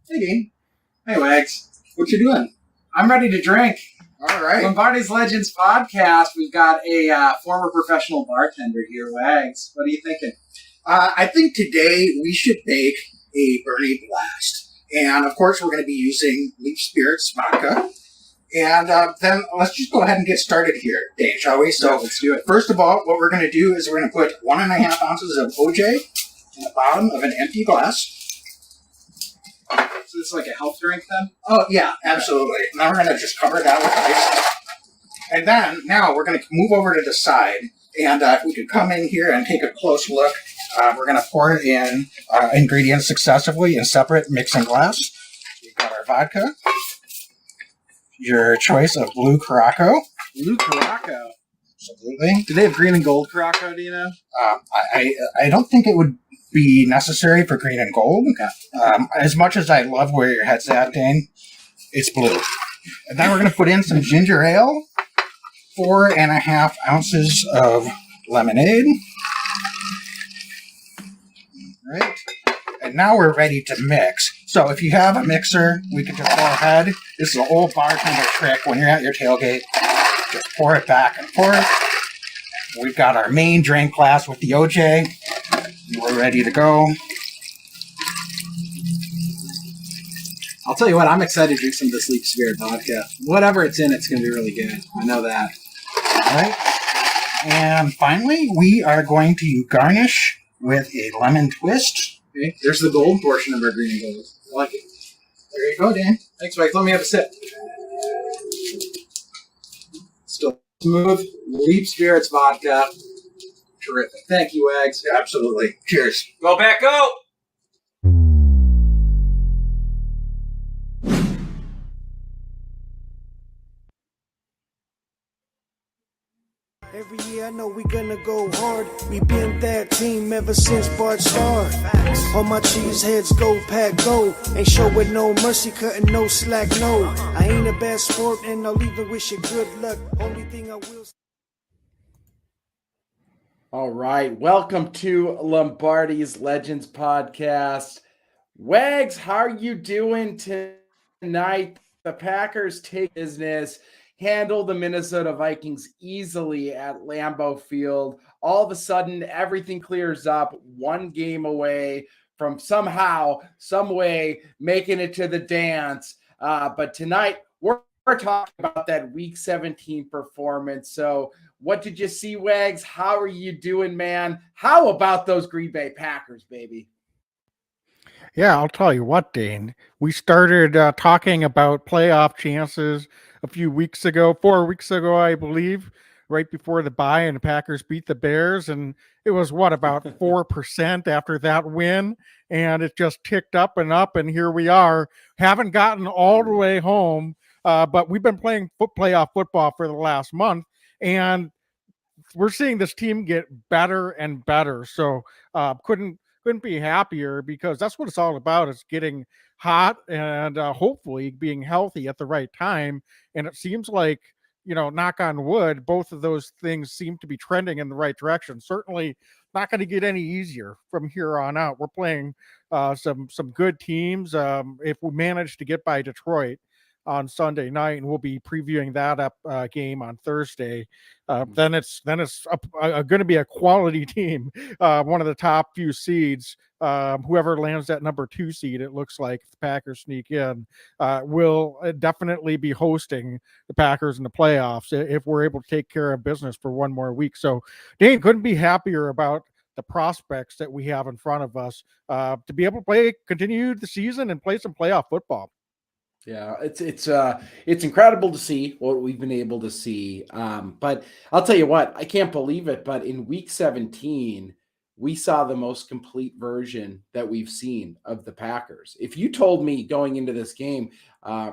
Hey, Dean. Hey, Wags. What you doing? I'm ready to drink. All right. Lombardi's Legends podcast. We've got a former professional bartender here, Wags. What are you thinking? I think today we should make a Bernie Blast. And, of course, we're going to be using Leaf Spirits vodka. And then let's just go ahead and get started here, Dane, shall we? So let's do it. First of all, what we're going to do is we're going to put 1.5 ounces of OJ in the bottom of an empty glass. So this is like a health drink then? Oh, yeah, absolutely. Now we're going to just cover that with ice. And then, now we're going to move over to the side. And if we could come in here and take a close look, we're going to pour in ingredients successively in separate mixing glass. We've got our vodka. Your choice of blue Caraco. Blue Caraco? Absolutely. Do they have green and gold Caraco, do you know? I don't think it would be necessary for green and gold. Okay. As much as I love where your head's at, Dane, it's blue. And then we're going to put in some ginger ale, 4.5 ounces of lemonade. All right. And now we're ready to mix. So if you have a mixer, we can just go ahead. This is an old bartender trick when you're at your tailgate. Just pour it back and forth. We've got our main drink glass with the OJ. We're ready to go. I'll tell you what, I'm excited to drink some of this Leaf Spirit vodka. Whatever it's in, it's going to be really good. I know that. All right. And finally, we are going to garnish with a lemon twist. Okay. There's the gold portion of our green and gold. I like it. There you go, Dan. Thanks, Mike. Let me have a sip. Still smooth. Leaf Spirits vodka. Terrific. Thank you, Wags. Yeah, absolutely. Cheers. Go back, go! Every year I know we gonna go hard. We been that team ever since Bart started. All my cheese heads go pack go. Ain't showing no mercy, cutting no slack, no. I ain't a bad sport and I'll even wish you good luck. Only thing I will. All right, welcome to Lombardi's Legends podcast. Wags, how are you doing tonight? The Packers take business, handle the Minnesota Vikings easily at Lambeau Field. All of a sudden, everything clears up, one game away from somehow, some way, making it to the dance. But tonight, we're talking about that Week 17 performance. So what did you see, Wags? How are you doing, man? How about those Green Bay Packers, baby? Yeah, I'll tell you what, Dane. We started talking about playoff chances a few weeks ago, 4 weeks ago, I believe, right before the bye, and the Packers beat the Bears. And it was, about 4% after that win. And it just ticked up. And here we are. Haven't gotten all the way home, but we've been playing playoff football for the last month. And we're seeing this team get better and better. So couldn't be happier, because that's what it's all about, is getting hot and hopefully being healthy at the right time. And it seems like, knock on wood, both of those things seem to be trending in the right direction. Certainly not going to get any easier from here on out. We're playing some good teams. If we manage to get by Detroit on Sunday night, and we'll be previewing that game on Thursday. Then it's going to be a quality team, one of the top few seeds. Whoever lands that number 2 seed, it looks like, if the Packers sneak in, will definitely be hosting the Packers in the playoffs if we're able to take care of business for one more week. So, Dane, couldn't be happier about the prospects that we have in front of us to be able to continue the season and play some playoff football. Yeah, it's incredible to see what we've been able to see. But I'll tell you what, I can't believe it, but in Week 17, we saw the most complete version that we've seen of the Packers. If you told me going into this game,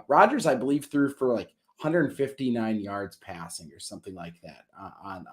Rodgers, I believe, threw for like 159 yards passing or something like that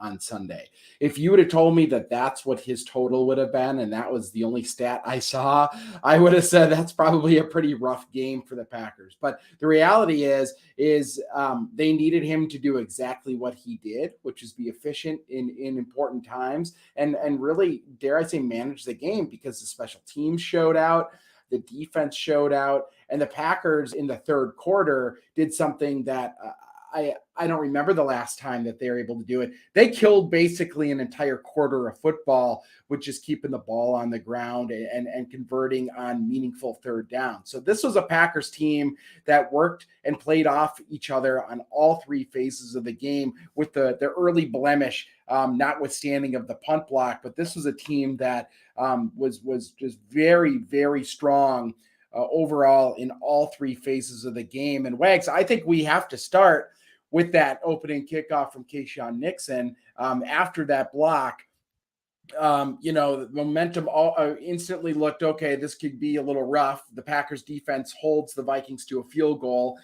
on Sunday. If you would have told me that that's what his total would have been, and that was the only stat I saw, I would have said that's probably a pretty rough game for the Packers. But the reality is they needed him to do exactly what he did, which is be efficient in important times and really, dare I say, manage the game, because the special teams showed out. The defense showed out, and the Packers in the third quarter did something that I don't remember the last time that they were able to do it. They killed basically an entire quarter of football with just keeping the ball on the ground and converting on meaningful third down. So this was a Packers team that worked and played off each other on all three phases of the game, with the early blemish notwithstanding of the punt block. But this was a team that was just very, very strong overall in all three phases of the game. And Wags, I think we have to start with that opening kickoff from Kesiean Nixon. After that block, the momentum instantly looked, okay, this could be a little rough. The Packers defense holds the Vikings to a field goal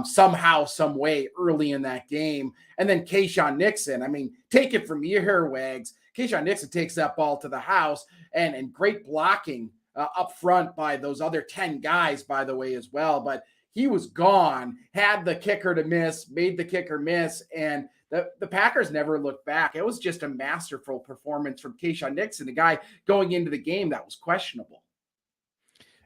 somehow, some way early in that game. And then Kesiean Nixon, I mean, take it from here, Wags. Kesiean Nixon takes that ball to the house, and great blocking up front by those other 10 guys, by the way, as well. But he was gone, had the kicker to miss, made the kicker miss, and the Packers never looked back. It was just a masterful performance from Kesiean Nixon, the guy going into the game that was questionable.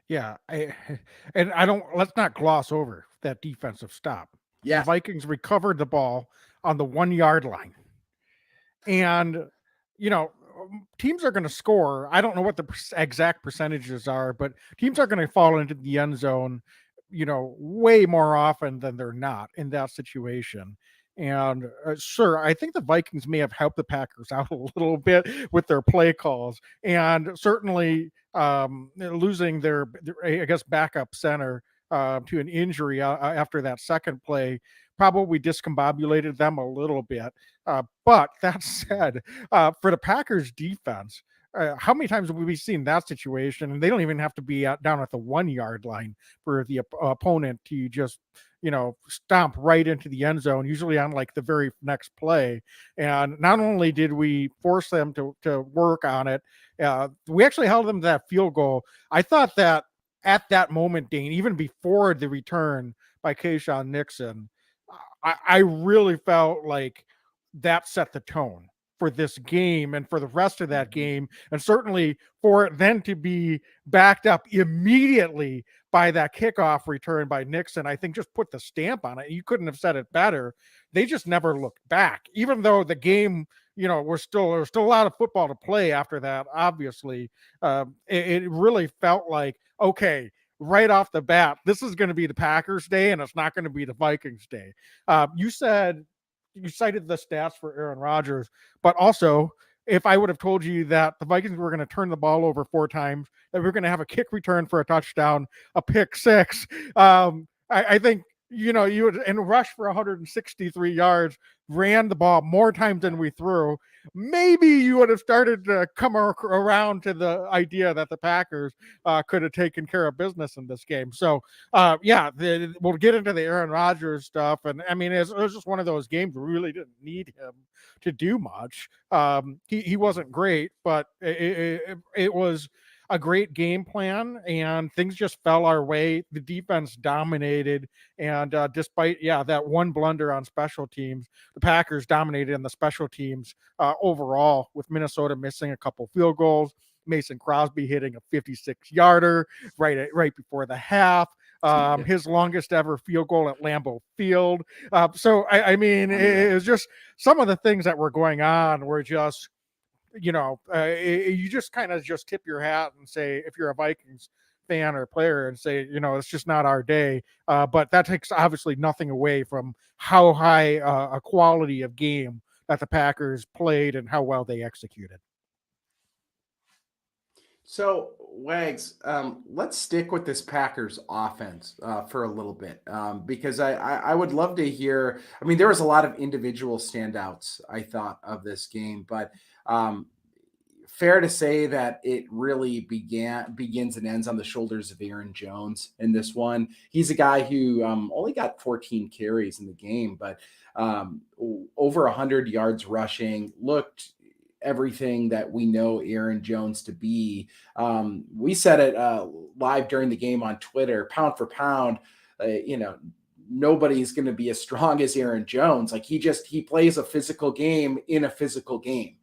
Yeah, let's not gloss over that defensive stop. Yeah. The Vikings recovered the ball on the 1 yard line. And, teams are going to score. I don't know what the exact percentages are, but teams are going to fall into the end zone, way more often than they're not in that situation. And sure, I think the Vikings may have helped the Packers out a little bit with their play calls, and certainly losing their I guess, backup center to an injury after that second play probably discombobulated them a little bit. But that said, for the Packers defense, how many times have we seen that situation? And they don't even have to be down at the 1 yard line for the opponent to just, stomp right into the end zone, usually on like the very next play. And not only did we force them to work on it, we actually held them to that field goal. I thought that at that moment, Dane, even before the return by Kesiean Nixon, I really felt like that set the tone for this game and for the rest of that game. And certainly for it then to be backed up immediately by that kickoff return by Nixon, I think just put the stamp on it. You couldn't have said it better. They just never looked back, even though the game, there was still a lot of football to play after that. Obviously, it really felt like, okay, right off the bat, this is going to be the Packers' day, and it's not going to be the Vikings' day. You cited the stats for Aaron Rodgers, but also, if I would have told you that the Vikings were going to turn the ball over 4 times, that we we're going to have a kick return for a touchdown, a pick six, I think, you would, and rush for 163 yards, ran the ball more times than we threw, maybe you would have started to come around to the idea that the Packers could have taken care of business in this game. So, we'll get into the Aaron Rodgers stuff. And I mean, it was just one of those games we really didn't need him to do much. He wasn't great, but it was a great game plan, and things just fell our way. The defense dominated, and despite that one blunder on special teams, the Packers dominated in the special teams overall, with Minnesota missing a couple field goals, Mason Crosby hitting a 56-yarder right before the half, his longest ever field goal at Lambeau Field. So I mean, it was just some of the things that were going on were just, you just kind of just tip your hat and say, if you're a Vikings fan or player, and say, it's just not our day. But that takes obviously nothing away from how high a quality of game that the Packers played and how well they executed. So, Wags, let's stick with this Packers offense for a little bit, because I would love to hear. I mean, there was a lot of individual standouts, I thought, of this game, but fair to say that it really begins and ends on the shoulders of Aaron Jones in this one. He's a guy who only got 14 carries in the game, but over 100 yards rushing, looked everything that we know Aaron Jones to be. We said it live during the game on Twitter, pound for pound, nobody's going to be as strong as Aaron Jones. Like he plays a physical game in a physical game.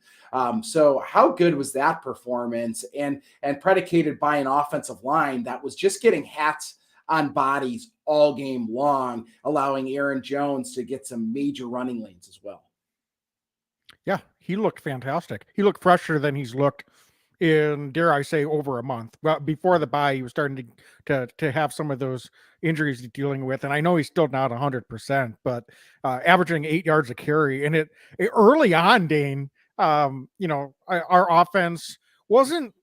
So how good was that performance, and predicated by an offensive line that was just getting hats on bodies all game long, allowing Aaron Jones to get some major running lanes as well. Yeah, he looked fantastic. He looked fresher than he's looked in, dare I say, over a month. Well, before the bye, he was starting to have some of those injuries he's dealing with, and I know he's still not 100%, but averaging 8 yards a carry, and it early on, Dane, our offense wasn't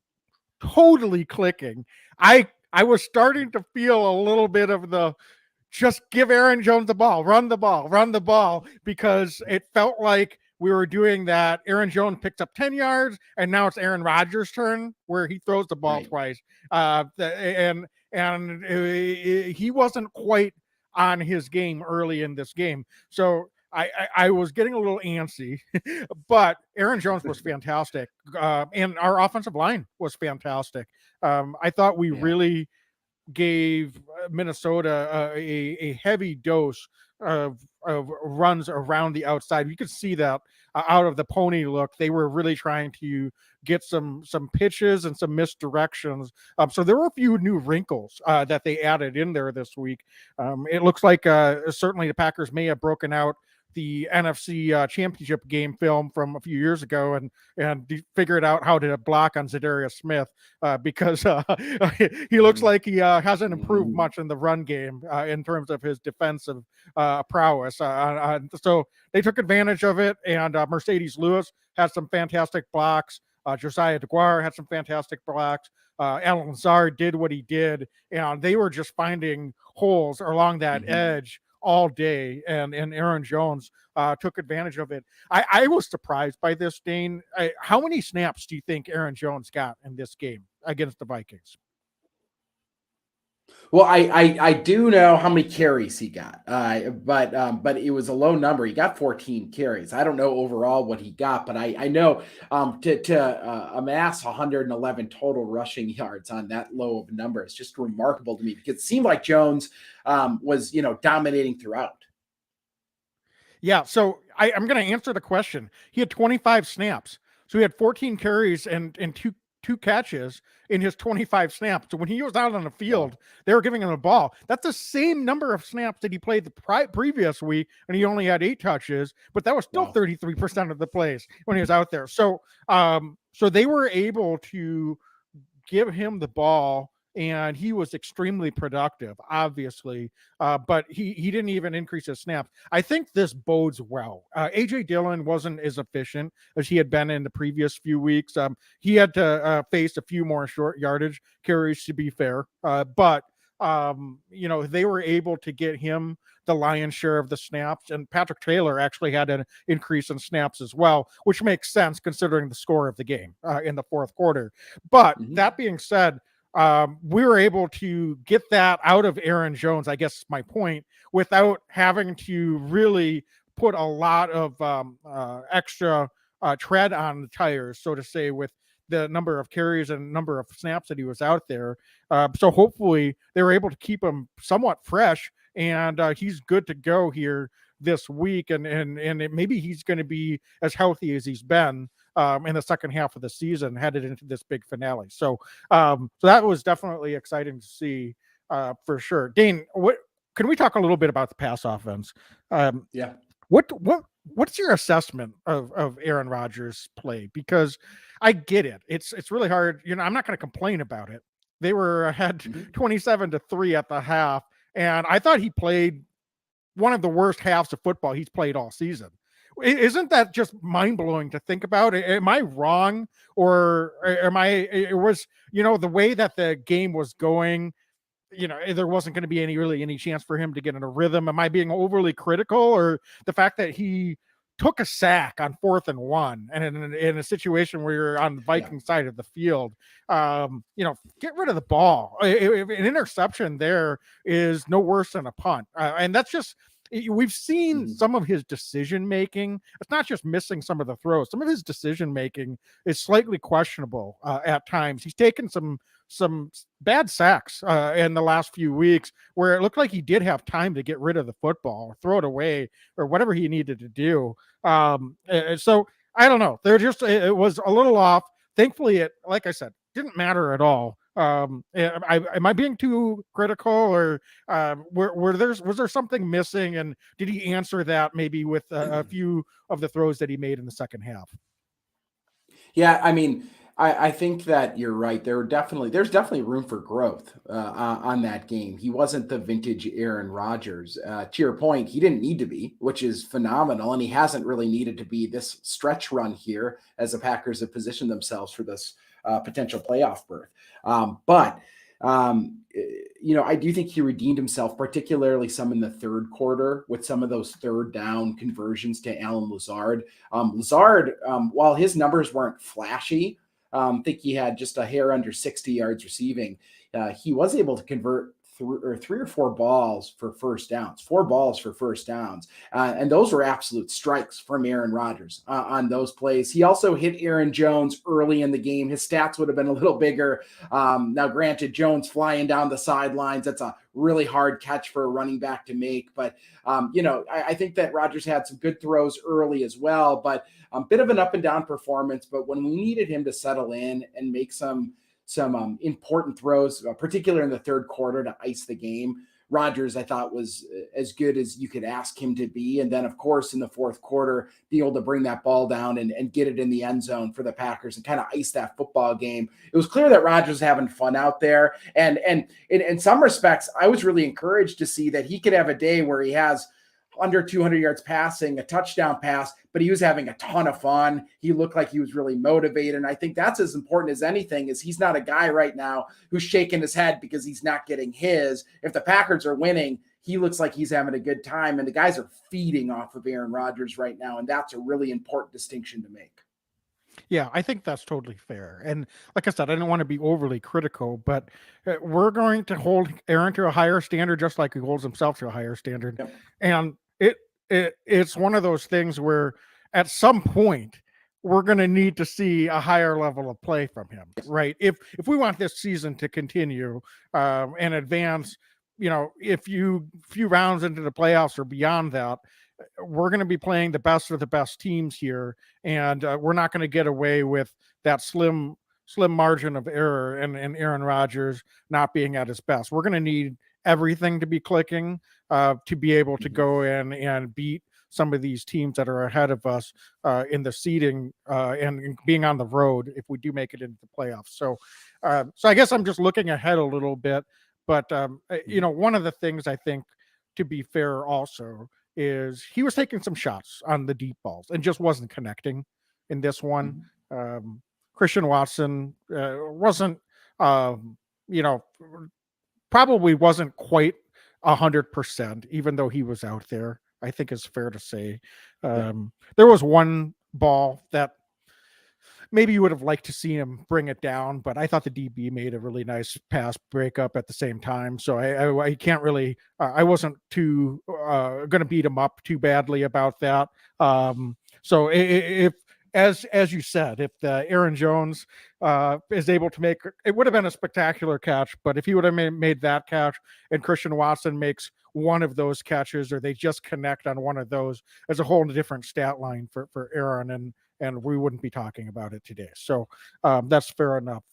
totally clicking. I was starting to feel a little bit of the just give Aaron Jones the ball, run the ball, because it felt like we were doing that. Aaron Jones picked up 10 yards, and now it's Aaron Rodgers' turn where he throws the ball twice. And he wasn't quite on his game early in this game. So I was getting a little antsy, but Aaron Jones was fantastic. And our offensive line was fantastic. I thought we really gave Minnesota a heavy dose of runs around the outside. You could see that out of the pony look. They were really trying to get some pitches and some misdirections. So there were a few new wrinkles that they added in there this week. It looks like certainly the Packers may have broken out the NFC championship game film from a few years ago and figured out how to block on Zadarius Smith because he looks like he hasn't improved much in the run game in terms of his defensive prowess. So they took advantage of it, and Mercedes Lewis had some fantastic blocks. Josiah DeGuara had some fantastic blocks. Alan Lazard did what he did, and they were just finding holes along that edge all day, and Aaron Jones took advantage of it. I was surprised by this, Dane. How many snaps do you think Aaron Jones got in this game against the Vikings? Well, I do know how many carries he got, but it was a low number. He got 14 carries. I don't know overall what he got, but I know to amass 111 total rushing yards on that low of a number is just remarkable to me, because it seemed like Jones was dominating throughout. Yeah, so I'm going to answer the question. He had 25 snaps, so he had 14 carries and two catches in his 25 snaps. So when he was out on the field, they were giving him the ball. That's the same number of snaps that he played the previous week, and he only had 8 touches, but that was still 33% of the plays when he was out there. So so they were able to give him the ball, and he was extremely productive, obviously, but he didn't even increase his snaps. I think this bodes well. A.J. Dillon wasn't as efficient as he had been in the previous few weeks. He had to face a few more short yardage carries, to be fair, but they were able to get him the lion's share of the snaps, and Patrick Taylor actually had an increase in snaps as well, which makes sense considering the score of the game in the fourth quarter. But that being said, we were able to get that out of Aaron Jones, I guess my point, without having to really put a lot of extra tread on the tires, so to say, with the number of carries and number of snaps that he was out there. So hopefully they were able to keep him somewhat fresh, and he's good to go here this week, and maybe he's going to be as healthy as he's been in the second half of the season, headed into this big finale. So that was definitely exciting to see for sure. Dane, what can we talk a little bit about the pass offense? What's your assessment of Aaron Rodgers' play? Because I get it. It's really hard. I'm not going to complain about it. They were ahead 27-3 at the half, and I thought he played one of the worst halves of football he's played all season. Isn't that just mind-blowing to think about? Am I wrong, or am I? It was, the way that the game was going, there wasn't going to be any chance for him to get in a rhythm. Am I being overly critical, or the fact that he took a sack on 4th and 1, and in a situation where you're on the Viking side of the field, get rid of the ball. An interception there is no worse than a punt, and that's just. We've seen some of his decision making. It's not just missing some of the throws. Some of his decision making is slightly questionable at times. He's taken some bad sacks in the last few weeks where it looked like he did have time to get rid of the football, or throw it away, or whatever he needed to do. So I don't know. They're just, it was a little off. Thankfully, it, like I said, didn't matter at all. Am I being too critical, or was there something missing, and did he answer that maybe with a few of the throws that he made in the second half? Yeah, I mean, I think that you're right. There's definitely room for growth on that game. He wasn't the vintage Aaron Rodgers. To your point, he didn't need to be, which is phenomenal, and he hasn't really needed to be this stretch run here as the Packers have positioned themselves for this potential playoff berth. But I do think he redeemed himself, particularly some in the third quarter with some of those third down conversions to Alan Lazard. Lazard, while his numbers weren't flashy, I think he had just a hair under 60 yards receiving. He was able to convert three or four balls for first downs, and those were absolute strikes from Aaron Rodgers on those plays. He also hit Aaron Jones early in the game. His stats would have been a little bigger. Now, granted, Jones flying down the sidelines, that's a really hard catch for a running back to make. But, I think that Rodgers had some good throws early as well, but a bit of an up and down performance. But when we needed him to settle in and make some important throws, particularly in the third quarter to ice the game, Rodgers, I thought, was as good as you could ask him to be. And then, of course, in the fourth quarter, be able to bring that ball down and get it in the end zone for the Packers and kind of ice that football game. It was clear that Rodgers was having fun out there. And in some respects, I was really encouraged to see that he could have a day where he has under 200 yards passing, a touchdown pass, but he was having a ton of fun. He looked like he was really motivated. And I think that's as important as anything, is he's not a guy right now who's shaking his head because he's not getting his. If the Packers are winning, he looks like he's having a good time. And the guys are feeding off of Aaron Rodgers right now. And that's a really important distinction to make. Yeah, I think that's totally fair. And like I said, I don't want to be overly critical, but we're going to hold Aaron to a higher standard, just like he holds himself to a higher standard. Yep. And it's one of those things where at some point we're going to need to see a higher level of play from him, right? If we want this season to continue and advance, if you few rounds into the playoffs or beyond that, we're going to be playing the best of the best teams here, and we're not going to get away with that slim margin of error and Aaron Rodgers not being at his best. We're going to need everything to be clicking to be able to go in and beat some of these teams that are ahead of us in the seeding and being on the road if we do make it into the playoffs. So I guess I'm just looking ahead a little bit, but one of the things I think, to be fair also, is he was taking some shots on the deep balls and just wasn't connecting in this one. Christian Watson wasn't, probably wasn't quite 100%, even though he was out there, I think is fair to say. There was one ball that maybe you would have liked to see him bring it down, but I thought the DB made a really nice pass breakup at the same time. So I can't really, I wasn't too going to beat him up too badly about that. So if, as you said, if Aaron Jones is able to make, it would have been a spectacular catch, but if he would have made that catch and Christian Watson makes one of those catches, or they just connect on one of those, as a whole different stat line for Aaron, and we wouldn't be talking about it today. So that's fair enough.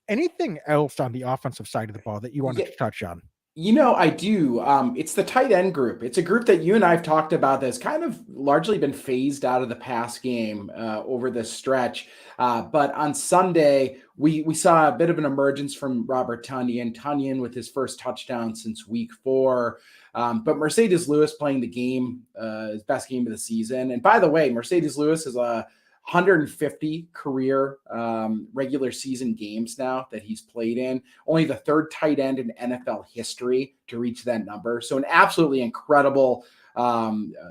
Anything else on the offensive side of the ball that you wanted to touch on? I do. It's the tight end group. It's a group that you and I have talked about that's kind of largely been phased out of the pass game over this stretch. But on Sunday, we saw a bit of an emergence from Robert Tonyan with his first touchdown since week 4. But Mercedes Lewis playing the game, his best game of the season. And by the way, Mercedes Lewis is a 150 career regular season games now that he's played in. Only the third tight end in NFL history to reach that number. So an absolutely incredible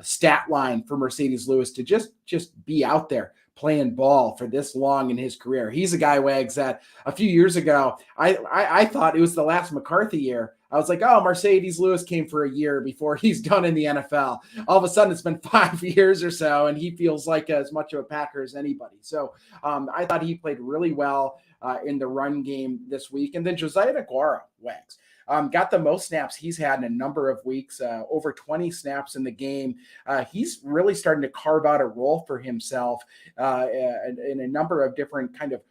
stat line for Mercedes Lewis to just be out there playing ball for this long in his career. He's a guy, Wags, that a few years ago, I thought it was the last McCarthy year. I was like, oh, Mercedes Lewis came for a year before he's done in the NFL. All of a sudden, it's been 5 years or so, and he feels like as much of a Packer as anybody. So I thought he played really well in the run game this week. And then Josiah DeGuara, Wags, got the most snaps he's had in a number of weeks, over 20 snaps in the game. He's really starting to carve out a role for himself in a number of different kind of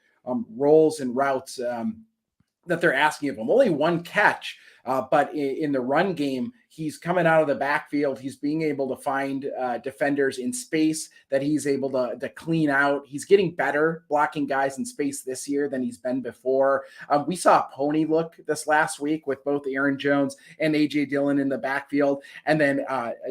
roles and routes that they're asking of him. Only one catch, but in the run game, he's coming out of the backfield. He's being able to find defenders in space that he's able to clean out. He's getting better blocking guys in space this year than he's been before. We saw a pony look this last week with both Aaron Jones and A.J. Dillon in the backfield. And then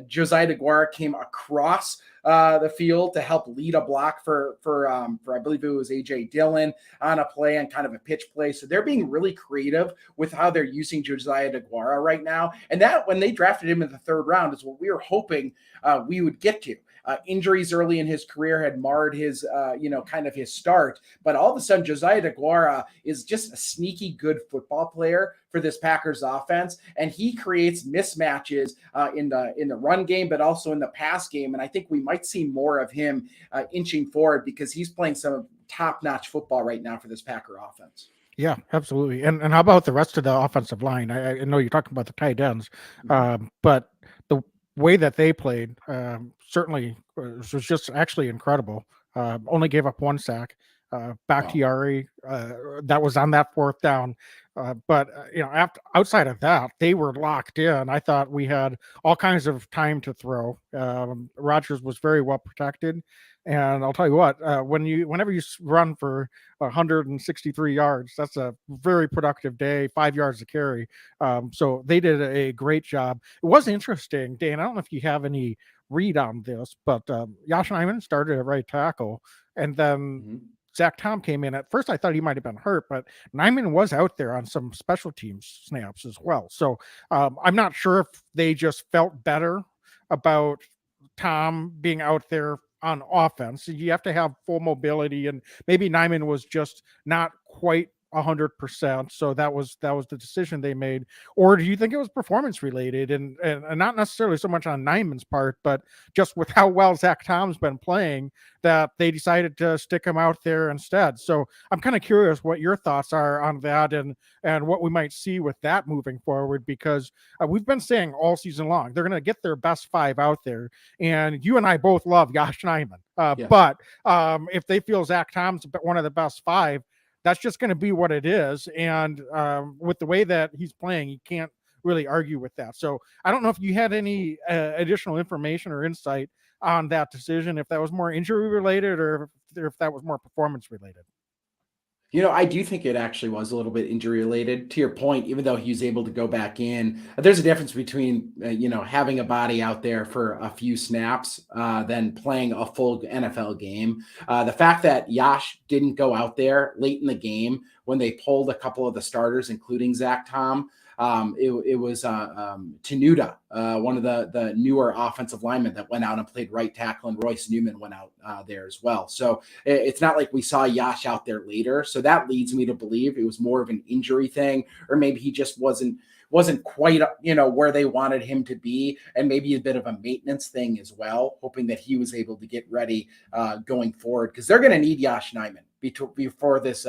Josiah DeGuara came across the field to help lead a block for I believe it was AJ Dillon on a play and kind of a pitch play. So they're being really creative with how they're using Josiah DeGuara right now. And that when they drafted him in the 3rd round is what we were hoping we would get to. Injuries early in his career had marred his, kind of his start. But all of a sudden, Josiah DeGuara is just a sneaky good football player for this Packers offense, and he creates mismatches in the run game, but also in the pass game. And I think we might see more of him inching forward because he's playing some top-notch football right now for this Packer offense. Yeah, absolutely. And how about the rest of the offensive line? I know you're talking about the tight ends, but the way that they played certainly was just actually incredible. Only gave up 1 sack. Bakhtiari, that was on that 4th down. But outside of that, they were locked in. I thought we had all kinds of time to throw. Rodgers was very well protected. And I'll tell you what, whenever you run for 163 yards, that's a very productive day, 5 yards to carry. So they did a great job. It was interesting, Dan. I don't know if you have any read on this, but Josh Nijman started at right tackle, and then Zach Tom came in. At first, I thought he might have been hurt, but Nijman was out there on some special teams snaps as well. So I'm not sure if they just felt better about Tom being out there on offense. You have to have full mobility, and maybe Nijman was just not quite 100%. So that was the decision they made. Or do you think it was performance related and not necessarily so much on Nijman's part, but just with how well Zach Tom's been playing that they decided to stick him out there instead? So I'm kind of curious what your thoughts are on that and what we might see with that moving forward, because we've been saying all season long, they're going to get their best 5 out there. And you and I both love Josh Nijman. Yes. But if they feel Zach Tom's one of the best 5, that's just going to be what it is. And with the way that he's playing, you can't really argue with that. So I don't know if you had any additional information or insight on that decision, if that was more injury related or if that was more performance related. I do think it actually was a little bit injury related. To your point, even though he was able to go back in, there's a difference between, having a body out there for a few snaps than playing a full NFL game. The fact that Josh didn't go out there late in the game when they pulled a couple of the starters, including Zach Tom, it was Tenuta, one of the newer offensive linemen that went out and played right tackle, and Royce Newman went out there as well. So it's not like we saw Josh out there later. So that leads me to believe it was more of an injury thing, or maybe he just wasn't quite, where they wanted him to be, and maybe a bit of a maintenance thing as well, hoping that he was able to get ready going forward, because they're going to need Josh Nijman before this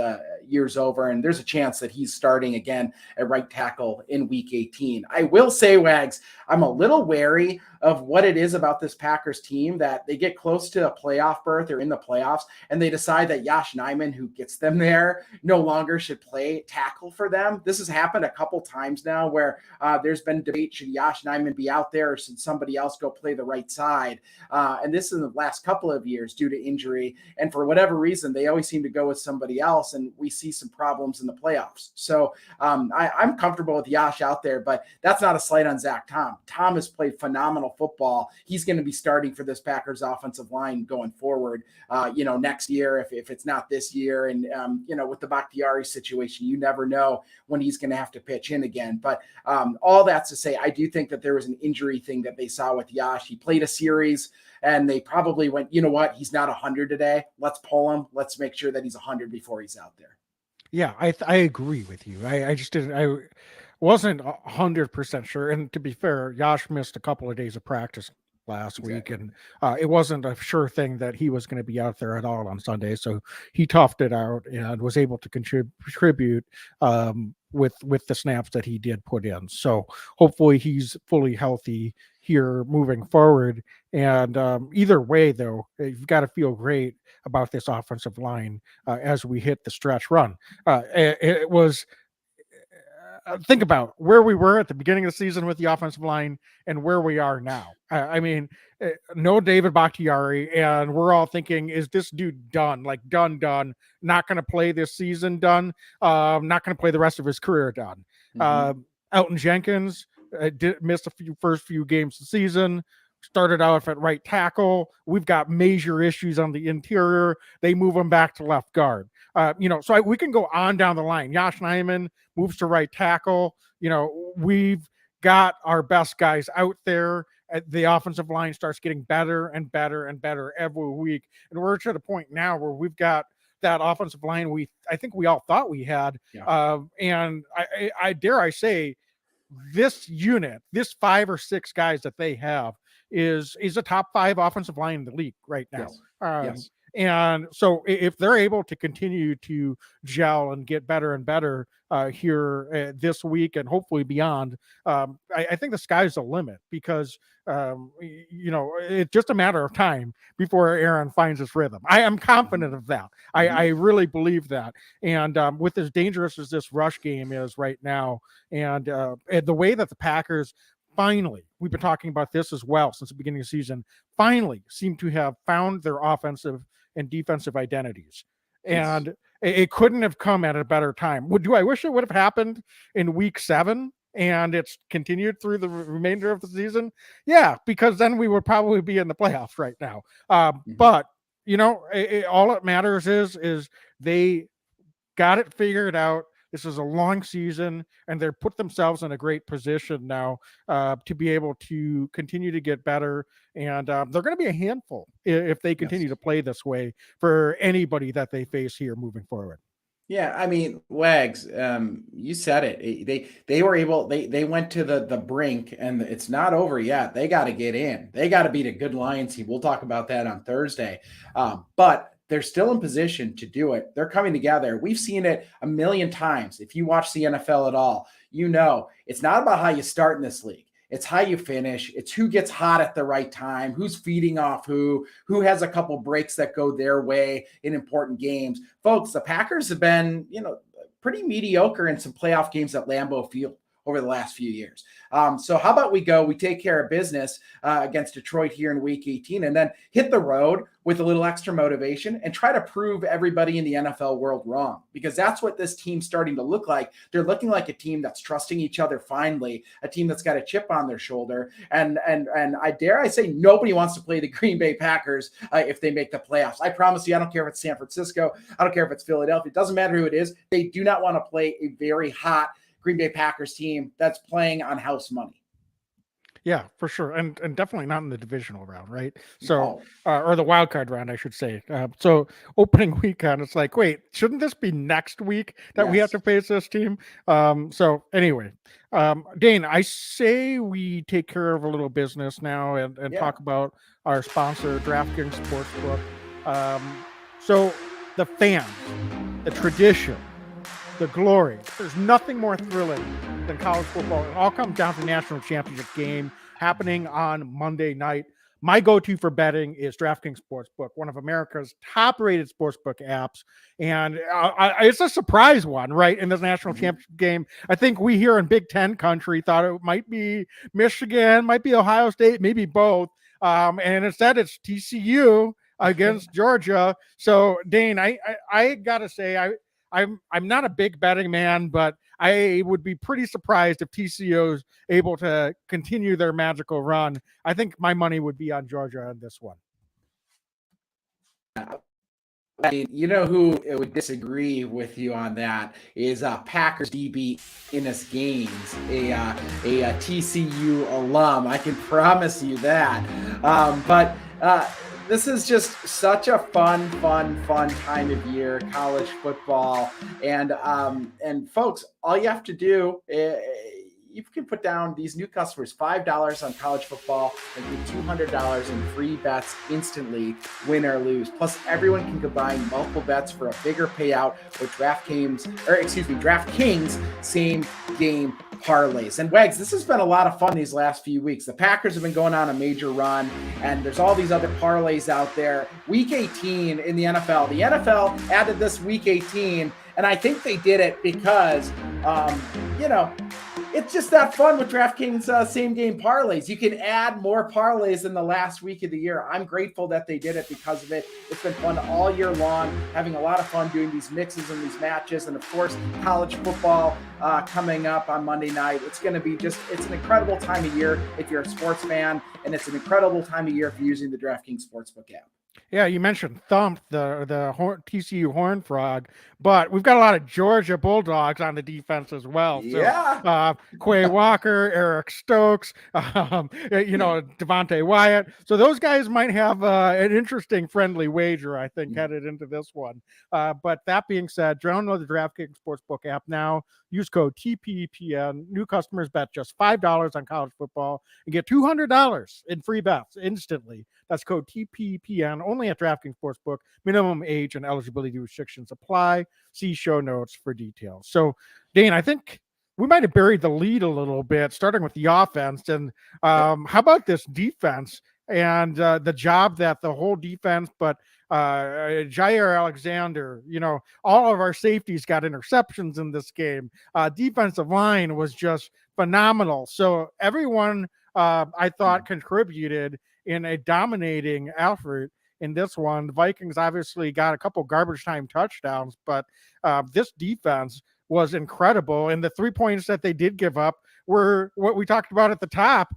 year's over, and there's a chance that he's starting again at right tackle in week 18. I will say, Wags, I'm a little wary of what it is about this Packers team that they get close to a playoff berth or in the playoffs, and they decide that Josh Nijman, who gets them there, no longer should play tackle for them. This has happened a couple times now where there's been debate, should Josh Nijman be out there or should somebody else go play the right side? And this is in the last couple of years due to injury, and for whatever reason, they always seem to go with somebody else, and we see some problems in the playoffs. So I'm comfortable with Josh out there, but that's not a slight on Zach Tom. Tom has played phenomenal football. He's going to be starting for this Packers offensive line going forward, next year, if it's not this year. And, with the Bakhtiari situation, you never know when he's going to have to pitch in again. But all that's to say, I do think that there was an injury thing that they saw with Josh. He played a series, and they probably went, you know what, he's not 100 today. Let's pull him. Let's make sure that he's 100 before he's out there. Yeah, I agree with you. I just didn't. wasn't 100% sure. And to be fair, Yash missed a couple of days of practice last week, and it wasn't a sure thing that he was going to be out there at all on Sunday. So he toughed it out and was able to contribute with the snaps that he did put in. So hopefully he's fully healthy here moving forward. And either way, though, you've got to feel great about this offensive line as we hit the stretch run. It was think about where we were at the beginning of the season with the offensive line and where we are now. I mean, no David Bakhtiari, and we're all thinking, is this dude done? Like done, not going to play this season, done, not going to play the rest of his career, done. Elton Jenkins missed first few games of the season. Started out at right tackle. We've got major issues on the interior. They move him back to left guard. So we can go on down the line. Josh Nyman moves to right tackle. We've got our best guys out there. The offensive line starts getting better and better and better every week. And we're to the point now where we've got that offensive line I think we all thought we had. Yeah. And I dare I say, this unit, this 5 or 6 guys that they have is a top 5 offensive line in the league right now. Yes. And so if they're able to continue to gel and get better and better here this week and hopefully beyond, I think the sky's the limit because, it's just a matter of time before Aaron finds his rhythm. I am confident of that. I really believe that. And with as dangerous as this rush game is right now, and the way that the Packers finally, we've been talking about this as well since the beginning of the season, finally seem to have found their offensive and defensive identities. And it couldn't have come at a better time. Do I wish it would have happened in week 7 and it's continued through the remainder of the season? Yeah, because then we would probably be in the playoffs right now. But, all that matters is they got it figured out. This is a long season, and they're put themselves in a great position now to be able to continue to get better. And they're going to be a handful if they continue to play this way for anybody that they face here moving forward. Yeah, I mean, Wags, you said it. They were able. They went to the brink, and it's not over yet. They got to get in. They got to beat a good Lions team. We'll talk about that on Thursday. But they're still in position to do it. They're coming together. We've seen it a million times. If you watch the NFL at all, it's not about how you start in this league. It's how you finish. It's who gets hot at the right time, who's feeding off who has a couple breaks that go their way in important games. Folks, the Packers have been, pretty mediocre in some playoff games at Lambeau Field over the last few years. So how about we take care of business against Detroit here in week 18 and then hit the road with a little extra motivation and try to prove everybody in the NFL world wrong, because that's what this team's starting to look like. They're looking like a team that's trusting each other finally, a team that's got a chip on their shoulder. And I dare I say nobody wants to play the Green Bay Packers if they make the playoffs. I promise you, I don't care if it's San Francisco. I don't care if it's Philadelphia. It doesn't matter who it is. They do not want to play a very hot Green Bay Packers team that's playing on house money. Yeah, for sure. And definitely not in the divisional round, right? So, or the wild card round, I should say. So opening weekend, it's like, wait, shouldn't this be next week that we have to face this team? So anyway, Dane, I say we take care of a little business now and talk about our sponsor, DraftKings Sportsbook. So the fans, the tradition, the glory. There's nothing more thrilling than college football. It all comes down to the national championship game happening on Monday night. My go-to for betting is DraftKings Sportsbook, one of America's top-rated sportsbook apps. And it's a surprise one, right, in this national championship game. I think we here in Big Ten country thought it might be Michigan, might be Ohio State, maybe both. And instead it's TCU against Georgia. So, Dane, I got to say, I'm not a big betting man, but I would be pretty surprised if TCU is able to continue their magical run. I think my money would be on Georgia on this one. I mean, who would disagree with you on that is Packers DB Ennis Gaines, a TCU alum. I can promise you that. But this is just such a fun time of year, college football. And folks, all you have to do, you can put down these new customers $5 on college football and get $200 in free bets instantly, win or lose. Plus, everyone can combine multiple bets for a bigger payout with DraftKings same game parlays. And Wags, this has been a lot of fun these last few weeks. The Packers have been going on a major run, and there's all these other parlays out there. Week 18 in the NFL. The NFL added this week 18, and I think they did it because, it's just that fun with DraftKings same game parlays. You can add more parlays in the last week of the year. I'm grateful that they did it because of it. It's been fun all year long, having a lot of fun doing these mixes and these matches. And of course, college football coming up on Monday night. It's going to be it's an incredible time of year if you're a sports fan, and it's an incredible time of year if you're using the DraftKings Sportsbook app. Yeah, you mentioned Thump, the TCU Horned Frog, but we've got a lot of Georgia Bulldogs on the defense as well. Yeah. So, Quay Walker, Eric Stokes, Devontae Wyatt. So those guys might have an interesting friendly wager, I think, headed into this one. But that being said, download the DraftKings Sportsbook app now. Use code TPPN. New customers bet just $5 on college football and get $200 in free bets instantly. That's code TPPN only at DraftKings Sportsbook. Minimum age and eligibility restrictions apply. See show notes for details. So, Dane, I think we might have buried the lead a little bit, starting with the offense. And how about this defense and the job that the whole defense, but Jair Alexander, all of our safeties got interceptions in this game. Defensive line was just phenomenal. So everyone, I thought, contributed in a dominating effort in this one. The Vikings obviously got a couple garbage time touchdowns, but this defense was incredible. And the 3 points that they did give up were what we talked about at the top,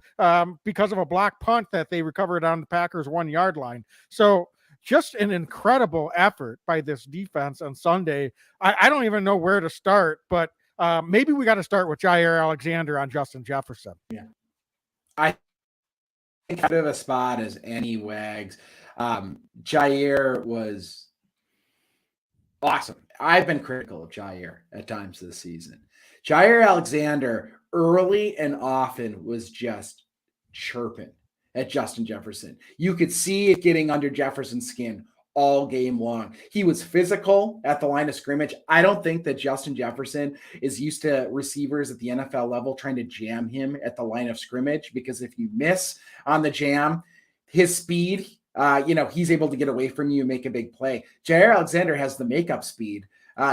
because of a block punt that they recovered on the Packers 1 yard line. So just an incredible effort by this defense on Sunday. I don't even know where to start, but maybe we got to start with Jair Alexander on Justin Jefferson. Yeah. I think as good of a spot as any, Wags. Jair was awesome. I've been critical of Jair at times this season. Jair Alexander early and often was just chirping at Justin Jefferson. You could see it getting under Jefferson's skin all game long. He was physical at the line of scrimmage. I don't think that Justin Jefferson is used to receivers at the NFL level trying to jam him at the line of scrimmage, because if you miss on the jam, his speed, he's able to get away from you and make a big play. Jair Alexander has the makeup speed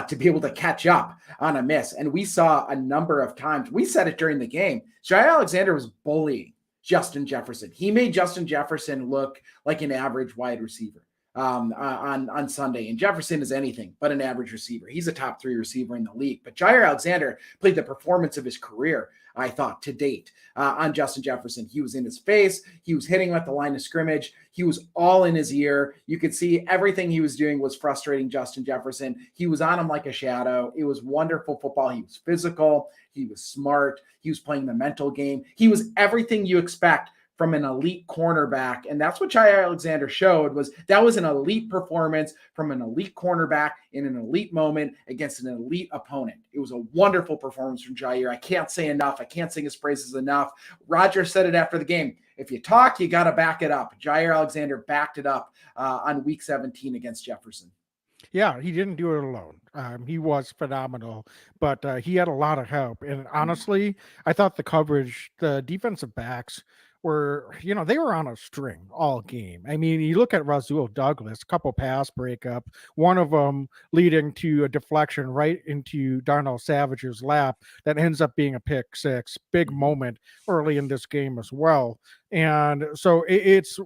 to be able to catch up on a miss. And we saw a number of times, we said it during the game, Jair Alexander was bullying Justin Jefferson. He made Justin Jefferson look like an average wide receiver on Sunday. And Jefferson is anything but an average receiver. He's a top 3 receiver in the league. But Jair Alexander played the performance of his career, I thought, to date on Justin Jefferson. He was in his face. He was hitting at the line of scrimmage. He was all in his ear. You could see everything he was doing was frustrating Justin Jefferson. He was on him like a shadow. It was wonderful football. He was physical. He was smart. He was playing the mental game. He was everything you expect from an elite cornerback. And that's what Jair Alexander showed. That was an elite performance from an elite cornerback in an elite moment against an elite opponent. It was a wonderful performance from Jair. I can't say enough. I can't sing his praises enough. Roger said it after the game. If you talk, you got to back it up. Jair Alexander backed it up on week 17 against Jefferson. Yeah, he didn't do it alone. He was phenomenal, but he had a lot of help. And honestly, I thought the coverage, the defensive backs were, they were on a string all game. I mean, you look at Rasul Douglas, a couple pass breakup, one of them leading to a deflection right into Darnell Savage's lap that ends up being a pick six. Big moment early in this game as well. And so it's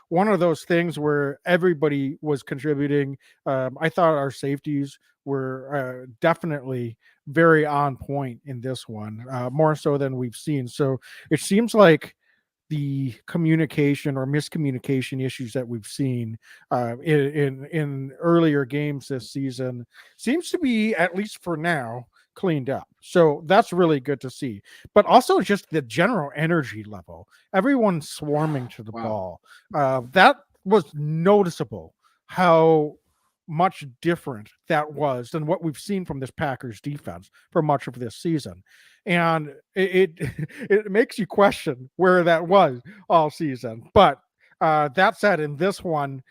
one of those things where everybody was contributing. I thought our safeties were definitely very on point in this one, more so than we've seen. So it seems like the communication or miscommunication issues that we've seen in earlier games this season seems to be, at least for now, cleaned up. So that's really good to see. But also just the general energy level. Everyone swarming to the ball. That was noticeable, how much different that was than what we've seen from this Packers defense for much of this season. And it makes you question where that was all season. But that said, in this one,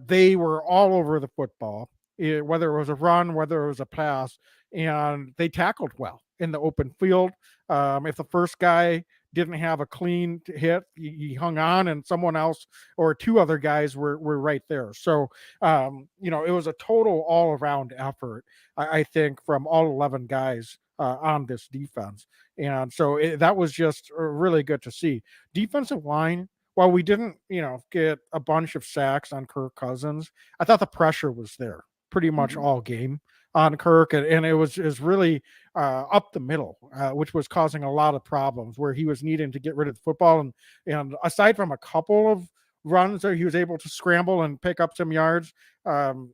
they were all over the football, whether it was a run, whether it was a pass, and they tackled well in the open field. If the first guy didn't have a clean hit, he hung on, and someone else or two other guys were right there. So, it was a total all around effort, I think, from all 11 guys on this defense. And so that was just really good to see. Defensive line, while we didn't, get a bunch of sacks on Kirk Cousins, I thought the pressure was there pretty much all game on Kirk, and it was really up the middle, which was causing a lot of problems where he was needing to get rid of the football. And aside from a couple of runs that he was able to scramble and pick up some yards,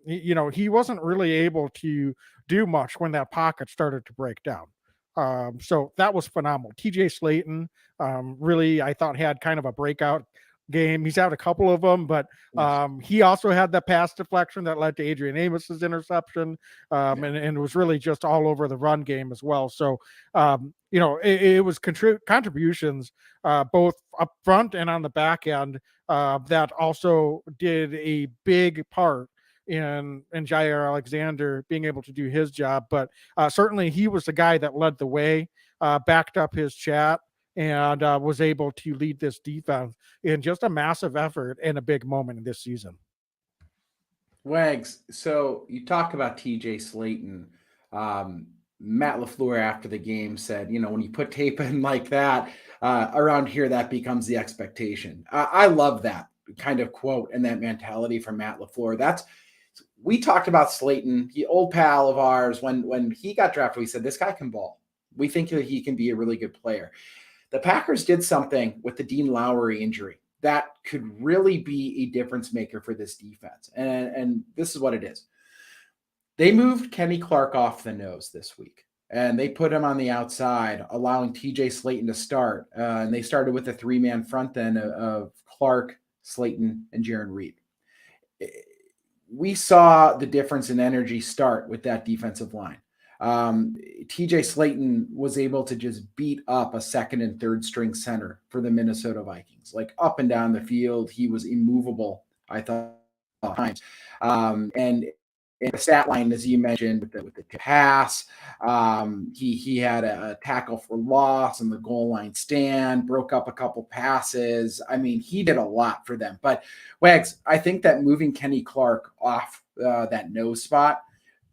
he wasn't really able to do much when that pocket started to break down. So that was phenomenal. TJ Slayton really, I thought, had kind of a breakout game. He's had a couple of them, but he also had the pass deflection that led to Adrian Amos's interception, and was really just all over the run game as well. So, it was contributions both up front and on the back end that also did a big part in Jair Alexander being able to do his job. But certainly he was the guy that led the way, backed up his chat, and was able to lead this defense in just a massive effort and a big moment in this season. Wags, so you talk about TJ Slayton. Matt LaFleur after the game said, when you put tape in like that, around here, that becomes the expectation. I love that kind of quote and that mentality from Matt LaFleur. We talked about Slayton, the old pal of ours. When he got drafted, we said, this guy can ball. We think that he can be a really good player. The Packers did something with the Dean Lowry injury that could really be a difference maker for this defense. And this is what it is. They moved Kenny Clark off the nose this week, and they put him on the outside, allowing TJ Slayton to start. And they started with a 3-man front then of Clark, Slayton, and Jaron Reed. We saw the difference in energy start with that defensive line. TJ Slayton was able to just beat up a second and third string center for the Minnesota Vikings, like up and down the field. He was immovable, I thought, at times. And the stat line, as you mentioned, with the pass, he had a tackle for loss on the goal line stand, broke up a couple passes. I mean, he did a lot for them. But Wags, I think that moving Kenny Clark off that nose spot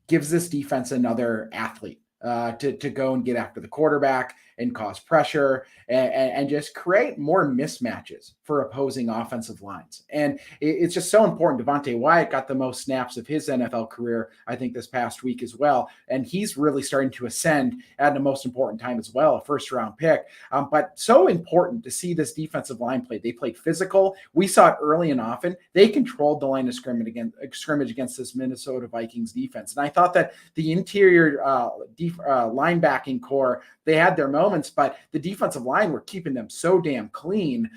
gives this defense another athlete to go and get after the quarterback and cause pressure and just create more mismatches for opposing offensive lines. And it's just so important. Devontae Wyatt got the most snaps of his NFL career, I think, this past week as well. And he's really starting to ascend at the most important time as well, a first-round pick. But so important to see this defensive line play. They played physical. We saw it early and often. They controlled the line of scrimmage against this Minnesota Vikings defense. And I thought that the interior linebacking core, they had their moments, but the defensive line were keeping them so damn clean.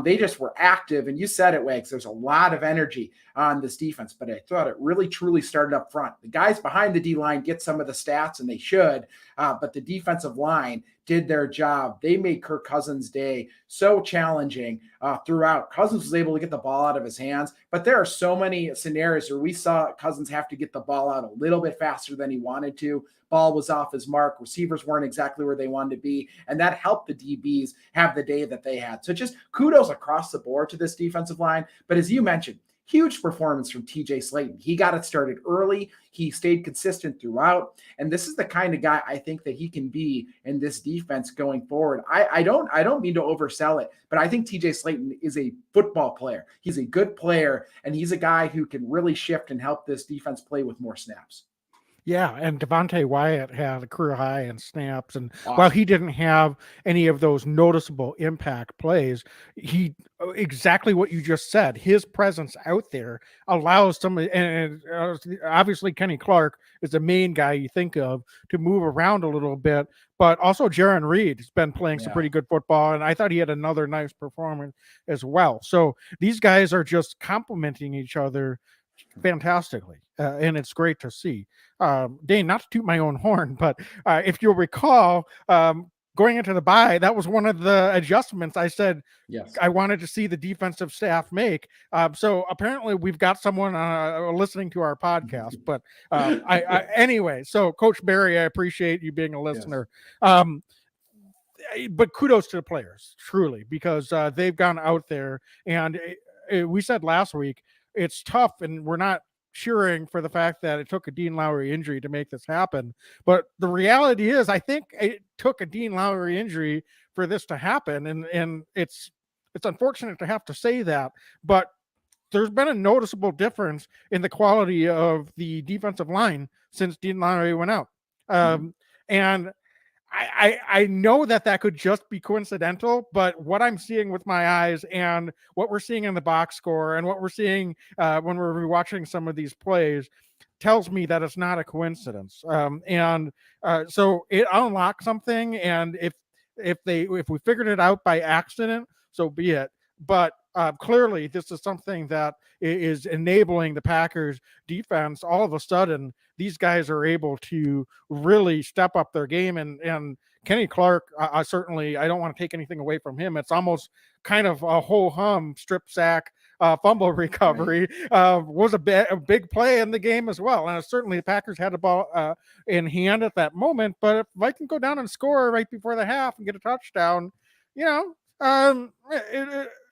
They just were active. And you said it, Wags, there's a lot of energy on this defense, but I thought it really truly started up front. The guys behind the D-line get some of the stats, and they should, but the defensive line did their job. They made Kirk Cousins' day so challenging throughout. Cousins was able to get the ball out of his hands, but there are so many scenarios where we saw Cousins have to get the ball out a little bit faster than he wanted to. Ball was off his mark. Receivers weren't exactly where they wanted to be, and that helped the DBs have the day that they had. So just kudos across the board to this defensive line. But as you mentioned, huge performance from TJ Slayton. He got it started early. He stayed consistent throughout. And this is the kind of guy I think that he can be in this defense going forward. I don't mean to oversell it, but I think TJ Slayton is a football player. He's a good player, and he's a guy who can really shift and help this defense play with more snaps. Yeah, and Devontae Wyatt had a career high in snaps, and Awesome. while he didn't have any of those noticeable impact plays, he exactly what you just said. His presence out there allows somebody, and obviously Kenny Clark is the main guy you think of to move around a little bit, but also Jaron Reed has been playing some pretty good football, and I thought he had another nice performance as well. So these guys are just complementing each other fantastically, and it's great to see. Dane, not to toot my own horn, but if you'll recall, going into the bye, that was one of the adjustments I said Yes. I wanted to see the defensive staff make. So apparently we've got someone listening to our podcast. But anyway, so Coach Barry, I appreciate you being a listener. Yes. But kudos to the players, truly, because they've gone out there, and we said last week it's tough, and we're not cheering for the fact that it took a Dean Lowry injury to make this happen. But the reality is, I think it took a Dean Lowry injury for this to happen, and it's unfortunate to have to say that, but there's been a noticeable difference in the quality of the defensive line since Dean Lowry went out. And I know that could just be coincidental, but what I'm seeing with my eyes and what we're seeing in the box score and what we're seeing when we're rewatching some of these plays tells me that it's not a coincidence. So it unlocked something, and if we figured it out by accident, so be it. But clearly, this is something that is enabling the Packers defense. All of a sudden, these guys are able to really step up their game. And Kenny Clark, I don't want to take anything away from him. It's almost kind of a ho-hum strip sack, fumble recovery, was a big play in the game as well. And certainly the Packers had the ball in hand at that moment. But if I can go down and score right before the half and get a touchdown,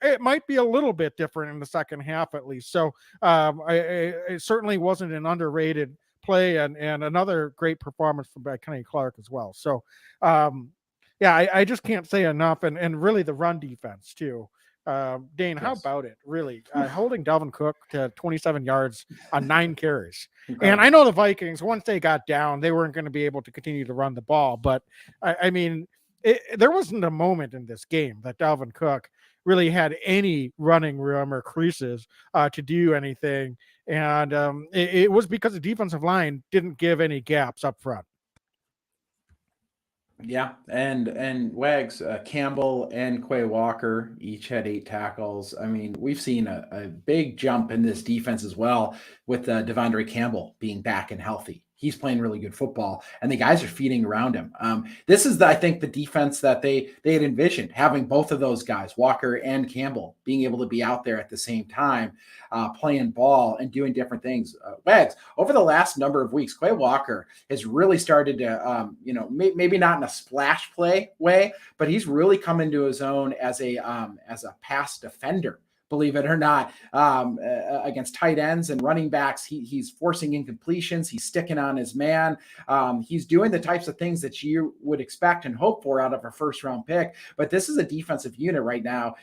it might be a little bit different in the second half, at least. So it certainly wasn't an underrated play, and another great performance by Kenny Clark as well. So I just can't say enough, and really the run defense too. Dane, how about it? Really holding Dalvin Cook to 27 yards on 9 carries. And I know the Vikings, once they got down, they weren't going to be able to continue to run the ball, but I mean, there wasn't a moment in this game that Dalvin Cook really had any running room or creases to do anything. And it was because the defensive line didn't give any gaps up front. Yeah, and Wags, Campbell and Quay Walker each had 8 tackles. I mean, we've seen a big jump in this defense as well, with Devondre Campbell being back and healthy. He's playing really good football, and the guys are feeding around him. This is, I think, the defense that they had envisioned, having both of those guys, Walker and Campbell, being able to be out there at the same time, playing ball and doing different things. Wags, over the last number of weeks, Quay Walker has really started to, maybe not in a splash play way, but he's really come into his own as a pass defender. Believe it or not, against tight ends and running backs, he's forcing incompletions. He's sticking on his man. He's doing the types of things that you would expect and hope for out of a first-round pick. But this is a defensive unit right now.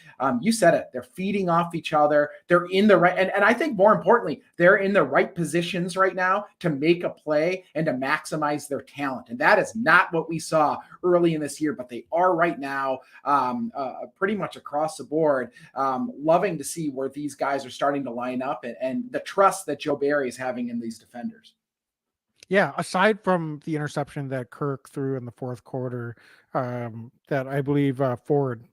You said it. They're feeding off each other. They're in the right, and I think more importantly, they're in the right positions right now to make a play and to maximize their talent. And that is not what we saw early in this year, but they are right now, pretty much across the board. Loving to see where these guys are starting to line up, and the trust that Joe Barry is having in these defenders. Yeah, aside from the interception that Kirk threw in the fourth quarter, that I believe Ford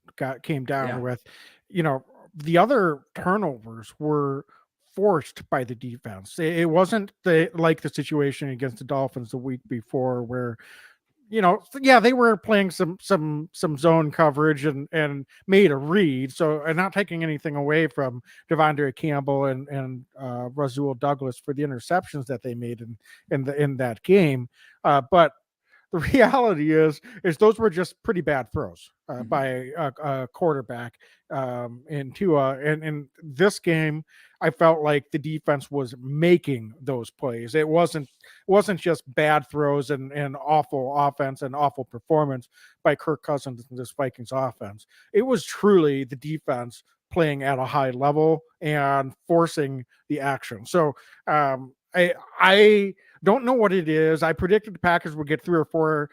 came down with, the other turnovers were forced by the defense. It wasn't like the situation against the Dolphins the week before where, they were playing some zone coverage and made a read. So, and not taking anything away from Devondre Campbell and Rasul Douglas for the interceptions that they made in that game. But the reality is those were just pretty bad throws by a quarterback in Tua. And in this game, I felt like the defense was making those plays. It wasn't just bad throws and awful offense and awful performance by Kirk Cousins in this Vikings offense. It was truly the defense playing at a high level and forcing the action. So I don't know what it is. I predicted the Packers would get 3 or 4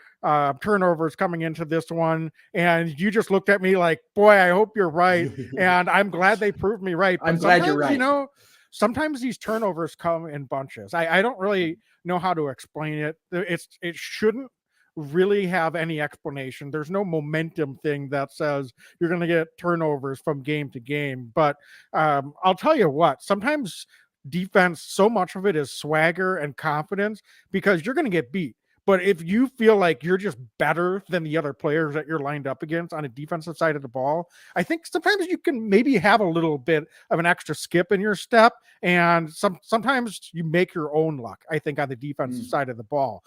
turnovers coming into this one, and you just looked at me like, boy, I hope you're right. And I'm glad they proved me right. But I'm glad you're right. Sometimes these turnovers come in bunches. I don't really know how to explain it. It shouldn't really have any explanation. There's no momentum thing that says you're going to get turnovers from game to game. But I'll tell you what, sometimes defense, so much of it is swagger and confidence because you're going to get beat. But if you feel like you're just better than the other players that you're lined up against on a defensive side of the ball, I think sometimes you can maybe have a little bit of an extra skip in your step, and sometimes you make your own luck, I think, on the defensive side of the ball.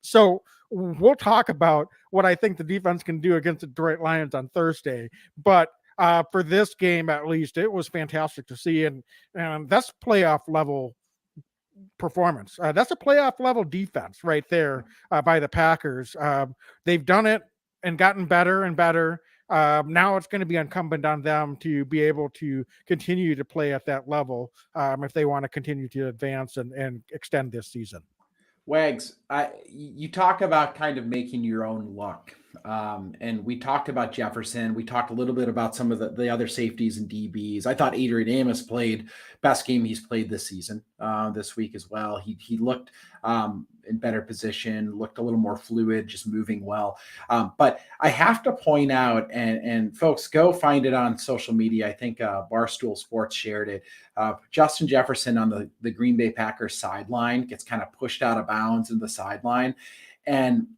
So we'll talk about what I think the defense can do against the Detroit Lions on Thursday. But for this game, at least, it was fantastic to see, and that's playoff level performance. That's a playoff level defense right there by the Packers. They've done it and gotten better and better. Now it's going to be incumbent on them to be able to continue to play at that level if they want to continue to advance and extend this season. Wags, you talk about kind of making your own luck. And we talked about Jefferson. We talked a little bit about some of the other safeties and DBs. I thought Adrian Amos played best game he's played this season, this week as well. He looked in better position, looked a little more fluid, just moving well. But I have to point out, and folks, go find it on social media. I think Barstool Sports shared it. Justin Jefferson on the Green Bay Packers sideline gets kind of pushed out of bounds in the sideline. And,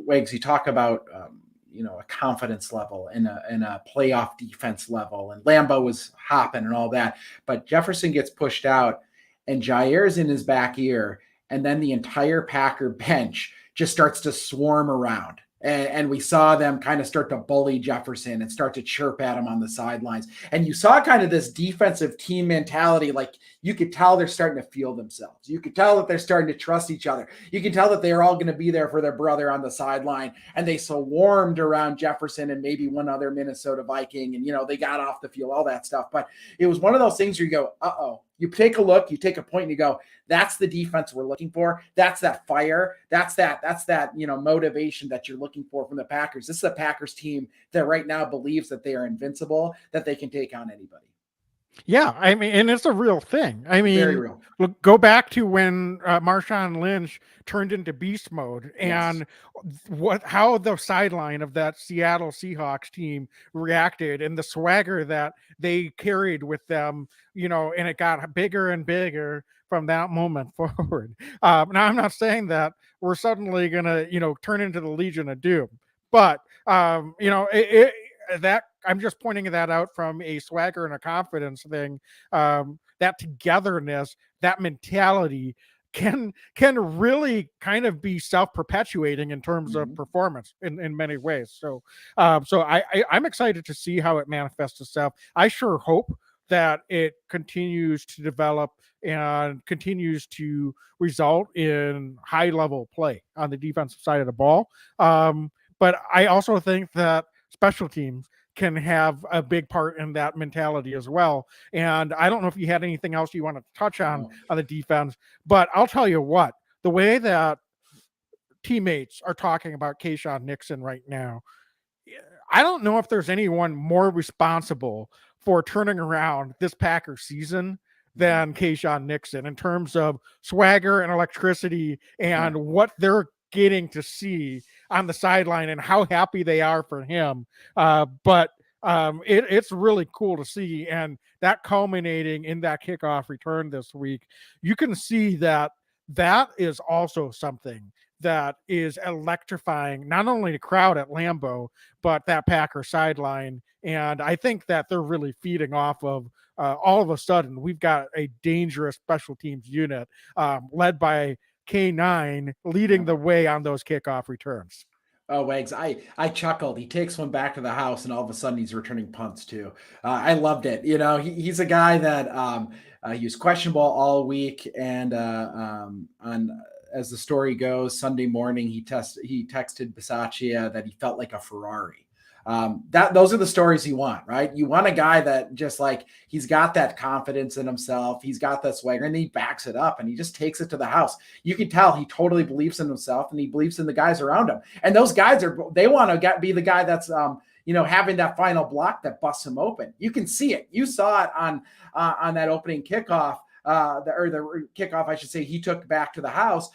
Wags, you talk about, a confidence level and a playoff defense level, and Lambeau was hopping and all that. But Jefferson gets pushed out and Jair's in his back ear. And then the entire Packer bench just starts to swarm around. And we saw them kind of start to bully Jefferson and start to chirp at him on the sidelines. And you saw kind of this defensive team mentality. Like, you could tell they're starting to feel themselves. You could tell that they're starting to trust each other. You can tell that they're all going to be there for their brother on the sideline. And they swarmed around Jefferson and maybe one other Minnesota Viking. And, they got off the field, all that stuff. But it was one of those things where you go, uh-oh. You take a look, you take a point, and you go, that's the defense we're looking for. That's that fire. That's that, motivation that you're looking for from the Packers. This is a Packers team that right now believes that they are invincible, that they can take on anybody. Yeah, I mean, and it's a real thing. I mean, very real. Look, go back to when Marshawn Lynch turned into beast mode, and how the sideline of that Seattle Seahawks team reacted, and the swagger that they carried with them, and it got bigger and bigger from that moment forward. Now, I'm not saying that we're suddenly gonna, turn into the Legion of Doom, but that I'm just pointing that out from a swagger and a confidence thing. That togetherness, that mentality can really kind of be self-perpetuating in terms of performance in many ways. So I'm excited to see how it manifests itself. I sure hope that it continues to develop and continues to result in high level play on the defensive side of the ball. But I also think that special teams can have a big part in that mentality as well. And I don't know if you had anything else you want to touch on the defense, but I'll tell you what, the way that teammates are talking about Kesiean Nixon right now, I don't know if there's anyone more responsible for turning around this Packers season than Kesiean Nixon in terms of swagger and electricity and what they're getting to see on the sideline and how happy they are for him. But it's really cool to see. And that culminating in that kickoff return this week, you can see that is also something that is electrifying, not only the crowd at Lambeau, but that Packer sideline. And I think that they're really feeding off of all of a sudden, we've got a dangerous special teams unit led by K9 leading the way on those kickoff returns. Oh, Wags, I chuckled. He takes one back to the house, and all of a sudden he's returning punts too. I loved it. He's a guy that he was questionable all week, and as the story goes, Sunday morning he texted Bisaccia that he felt like a Ferrari. Those are the stories you want, right? You want a guy that just like, he's got that confidence in himself. He's got that swagger, and he backs it up and he just takes it to the house. You can tell he totally believes in himself, and he believes in the guys around him. And those guys they want to be the guy that's, having that final block that busts him open. You can see it. You saw it on that opening kickoff the kickoff, I should say, he took back to the house.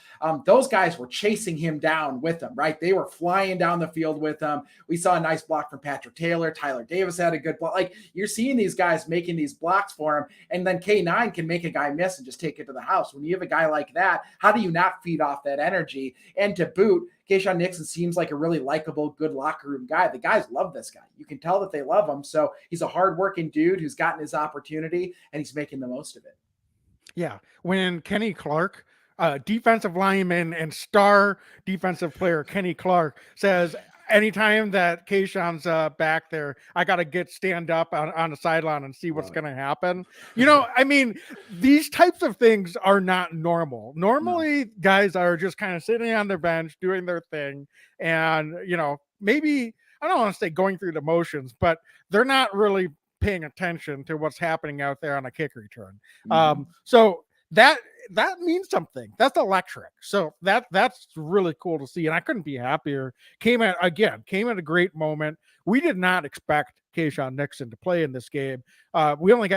Those guys were chasing him down with him, right? They were flying down the field with him. We saw a nice block from Patrick Taylor. Tyler Davis had a good block. Like, you're seeing these guys making these blocks for him, and then K9 can make a guy miss and just take it to the house. When you have a guy like that, how do you not feed off that energy? And to boot, Kesiean Nixon seems like a really likable, good locker room guy. The guys love this guy. You can tell that they love him. So he's a hardworking dude who's gotten his opportunity, and he's making the most of it. Yeah. When Kenny Clark, defensive lineman and star defensive player Kenny Clark, says, anytime that Kesiean's back there, I got to stand up on the sideline and see what's going to happen. I mean, these types of things are not normal. Normally, guys are just kind of sitting on their bench, doing their thing. And, maybe, I don't want to say going through the motions, but they're not really paying attention to what's happening out there on a kick return. So that means something. That's electric. So that's really cool to see. And I couldn't be happier. Came at a great moment. We did not expect Kesiean Nixon to play in this game. We only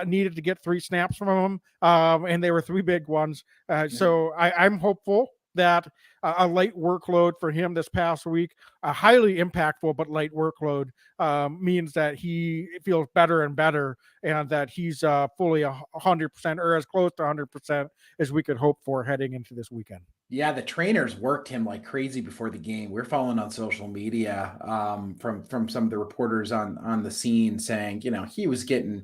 needed to get 3 snaps from him. And they were 3 big ones. So I'm hopeful that a light workload for him this past week, a highly impactful but light workload, means that he feels better and better, and that he's fully 100% or as close to 100% as we could hope for heading into this weekend. Yeah, the trainers worked him like crazy before the game. We're following on social media from some of the reporters on the scene saying, he was getting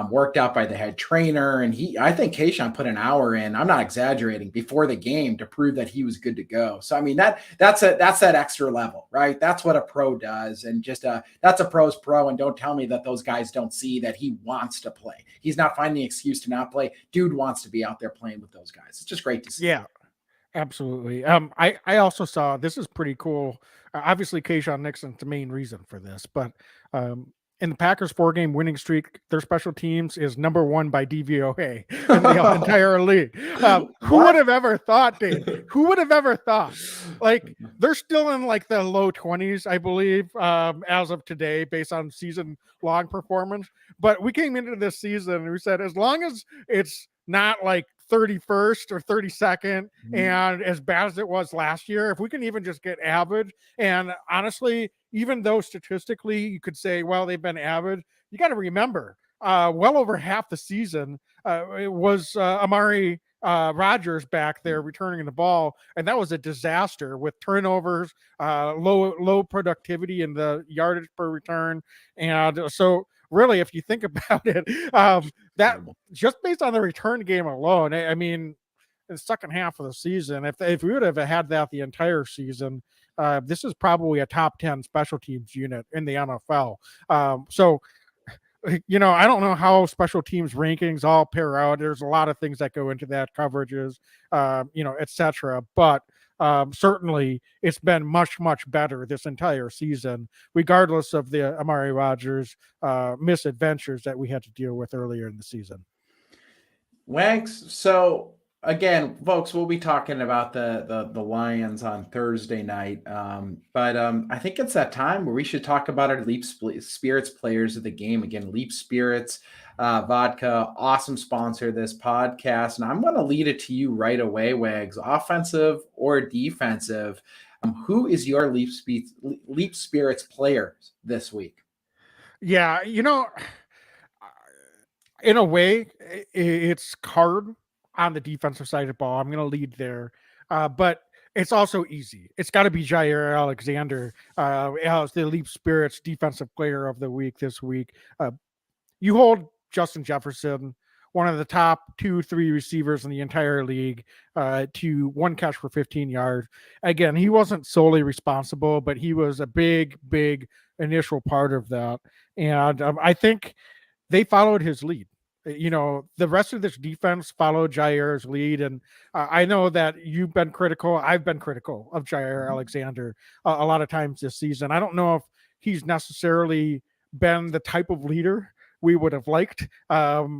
worked out by the head trainer. And I think Kesiean put an hour in, I'm not exaggerating, before the game to prove that he was good to go. So, I mean, that's that extra level, right? That's what a pro does. And just that's a pro's pro. And don't tell me that those guys don't see that he wants to play. He's not finding the excuse to not play. Dude wants to be out there playing with those guys. It's just great to see. Yeah. Absolutely. I also saw, this is pretty cool. Obviously, Kesiean Nixon's the main reason for this, but in the Packers 4-game winning streak, their special teams is number 1 by DVOA in the entire league. Who would have ever thought, Dave? Who would have ever thought? Like, they're still in like the low 20s, I believe, as of today, based on season-long performance. But we came into this season and we said, as long as it's not like 31st or 32nd and as bad as it was last year, if we can even just get average, and honestly, even though statistically you could say, well, they've been average, you got to remember, well over half the season it was Amari Rodgers back there returning the ball, and that was a disaster with turnovers, low productivity in the yardage per return. And so really, if you think about it, that just based on the return game alone, I mean, the second half of the season, if we would have had that the entire season, this is probably a top 10 special teams unit in the NFL. So, I don't know how special teams rankings all pair out. There's a lot of things that go into that, coverages, et cetera. But certainly it's been much, much better this entire season, regardless of the Amari Rodgers misadventures that we had to deal with earlier in the season. Wags, so again, folks, we'll be talking about the Lions on Thursday night. But I think it's that time where we should talk about our Leap Spirits players of the game. Again, Leap Spirits vodka, awesome sponsor of this podcast. And I'm going to lead it to you right away, Wags. Offensive or defensive, who is your Leap Spirits player this week? Yeah, in a way, it's Card on the defensive side of the ball. I'm going to lead there. But it's also easy. It's got to be Jair Alexander as the Leap Spirits defensive player of the week this week. You hold Justin Jefferson, one of the top 2-3 receivers in the entire league, to 1 catch for 15 yards. Again, he wasn't solely responsible, but he was a big, big initial part of that. And I think they followed his lead. The rest of this defense followed Jair's lead. And I know that you've been critical. I've been critical of Jair Alexander a lot of times this season. I don't know if he's necessarily been the type of leader we would have liked.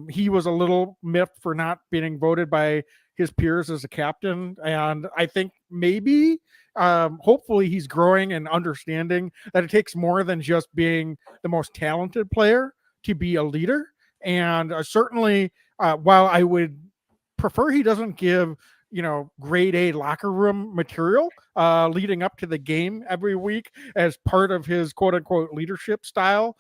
He was a little miffed for not being voted by his peers as a captain. And I think maybe, hopefully he's growing and understanding that it takes more than just being the most talented player to be a leader. And certainly, while I would prefer he doesn't give grade A locker room material leading up to the game every week as part of his quote unquote leadership style,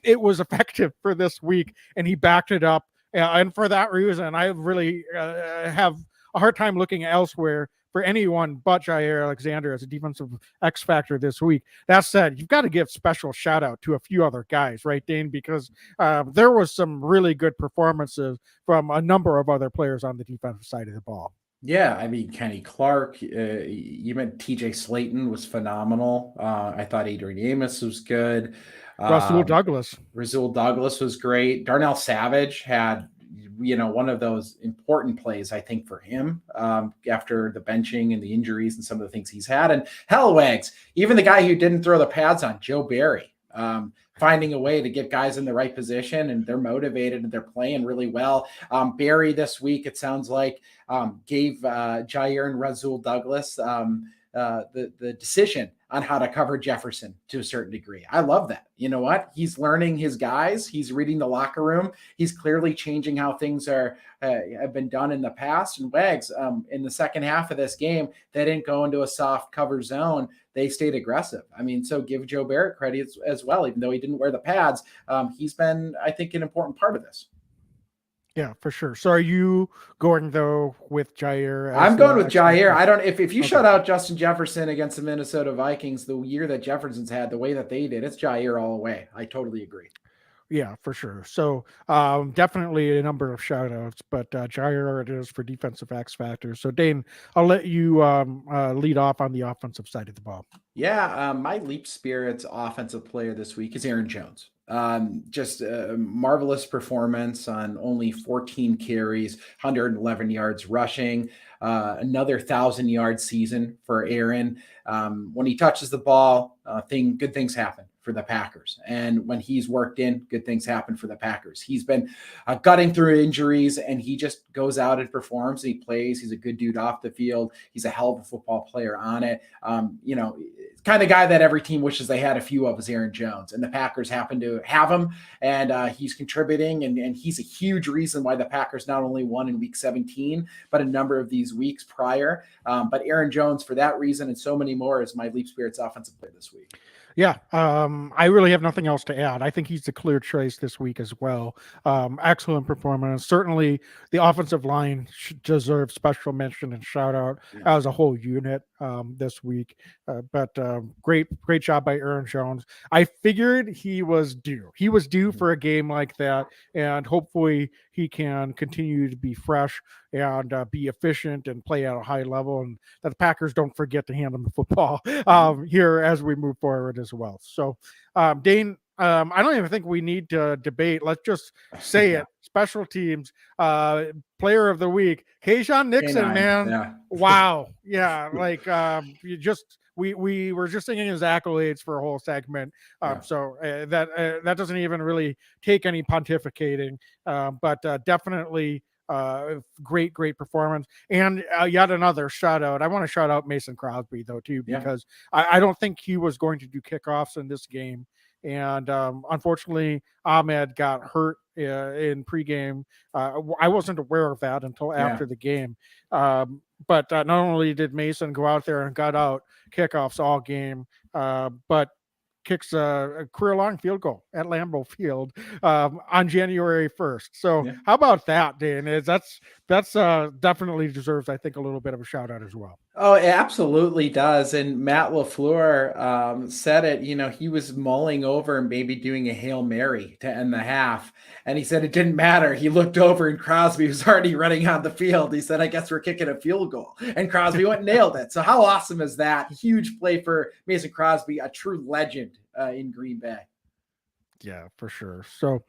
it was effective for this week, and he backed it up. And for that reason, I really have a hard time looking elsewhere for anyone but Jair Alexander as a defensive X factor this week. That said, you've got to give special shout out to a few other guys, right, Dane? Because there was some really good performances from a number of other players on the defensive side of the ball. Yeah, I mean, Kenny Clark, you meant TJ Slayton was phenomenal. I thought Adrian Amos was good. Rasul Douglas was great. Darnell Savage had, one of those important plays, I think, for him after the benching and the injuries and some of the things he's had. And Hellwags, even the guy who didn't throw the pads on, Joe Barry, finding a way to get guys in the right position, and they're motivated and they're playing really well. Barry this week, it sounds like, gave Jair and Rasul Douglas the decision on how to cover Jefferson to a certain degree. I love that. You know what? He's learning his guys. He's reading the locker room. He's clearly changing how things have been done in the past. And Wags, in the second half of this game, they didn't go into a soft cover zone. They stayed aggressive. I mean, so give Joe Barrett credit as well, even though he didn't wear the pads. He's been, I think, an important part of this. Yeah, for sure. So are you going though with Jair? I'm going with Jair. I don't, if you shut out Justin Jefferson against the Minnesota Vikings, the year that Jefferson's had, the way that they did, it's Jair all the way. I totally agree. Yeah, for sure. So definitely a number of shout outs, but Jair it is for defensive X factors. So Dane, I'll let you lead off on the offensive side of the ball. Yeah, my Leap Spirits offensive player this week is Aaron Jones. Just a marvelous performance on only 14 carries, 111 yards rushing, another 1,000-yard season for Aaron. When he touches the ball, good things happen for the Packers. And when he's worked in, good things happen for the Packers. He's been gutting through injuries, and he just goes out and performs. And he plays. He's a good dude off the field. He's a hell of a football player on it. Kind of guy that every team wishes they had a few of is Aaron Jones, and the Packers happen to have him, and he's contributing, and he's a huge reason why the Packers not only won in week 17, but a number of these weeks prior. But Aaron Jones, for that reason and so many more, is my Leap Spirits offensive player this week. Yeah, I really have nothing else to add. I think he's the clear choice this week as well. Excellent performance. Certainly, the offensive line deserves special mention and shout out as a whole unit this week. But great job by Aaron Jones. I figured he was due. He was due for a game like that, and hopefully he can continue to be fresh and be efficient and play at a high level, and that the Packers don't forget to hand him the football here as we move forward as well. So, Dane, I don't even think we need to debate. Let's just say it. Special teams, player of the week, Kesiean Nixon, K9, man. Yeah. Wow. Yeah. Like we were just singing his accolades for a whole segment. So that doesn't even really take any pontificating, but definitely great performance. And yet another shout out. I want to shout out Mason Crosby though too, because I don't think he was going to do kickoffs in this game, and unfortunately Ahmed got hurt in pregame. I wasn't aware of that until after the game, but not only did Mason go out there and got out kickoffs all game, but kicks a career-long field goal at Lambeau Field on January 1st. So how about that, Dan? That's definitely deserves, I think, a little bit of a shout out as well. Oh, it absolutely does. And Matt LaFleur said it, he was mulling over and maybe doing a Hail Mary to end the half. And he said it didn't matter. He looked over and Crosby was already running on the field. He said, I guess we're kicking a field goal. And Crosby went and nailed it. So how awesome is that? Huge play for Mason Crosby, a true legend in Green Bay. Yeah, for sure. So,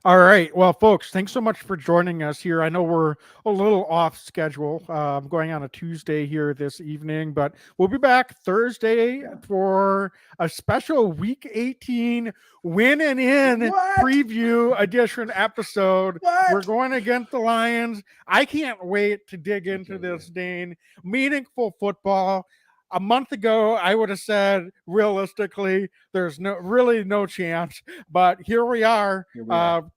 all right. Well, folks, thanks so much for joining us here. I know we're a little off schedule. Going on a Tuesday here this evening, but we'll be back Thursday for a special Week 18 win and in preview edition episode. We're going against the Lions. I can't wait to dig into this, Dane. Meaningful football. a month ago, I would have said realistically, there's really no chance. But here we are.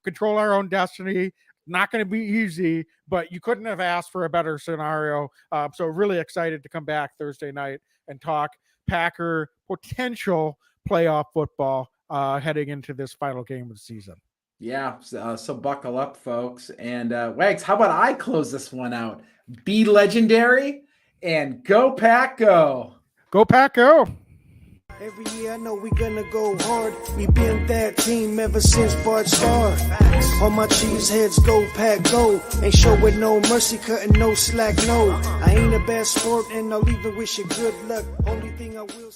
Control our own destiny. Not going to be easy, but you couldn't have asked for a better scenario. So really excited to come back Thursday night and talk Packer potential playoff football heading into this final game of the season. Yeah, so buckle up, folks. And Wags, how about I close this one out? Be legendary and go Pack go. Go Pack go. Every year I know we gonna go hard. We been that team ever since Bart started. All my cheese heads go Pack go. Ain't showing no mercy, cutting no slack, no. I ain't a bad sport and I'll even wish you good luck. Only thing I will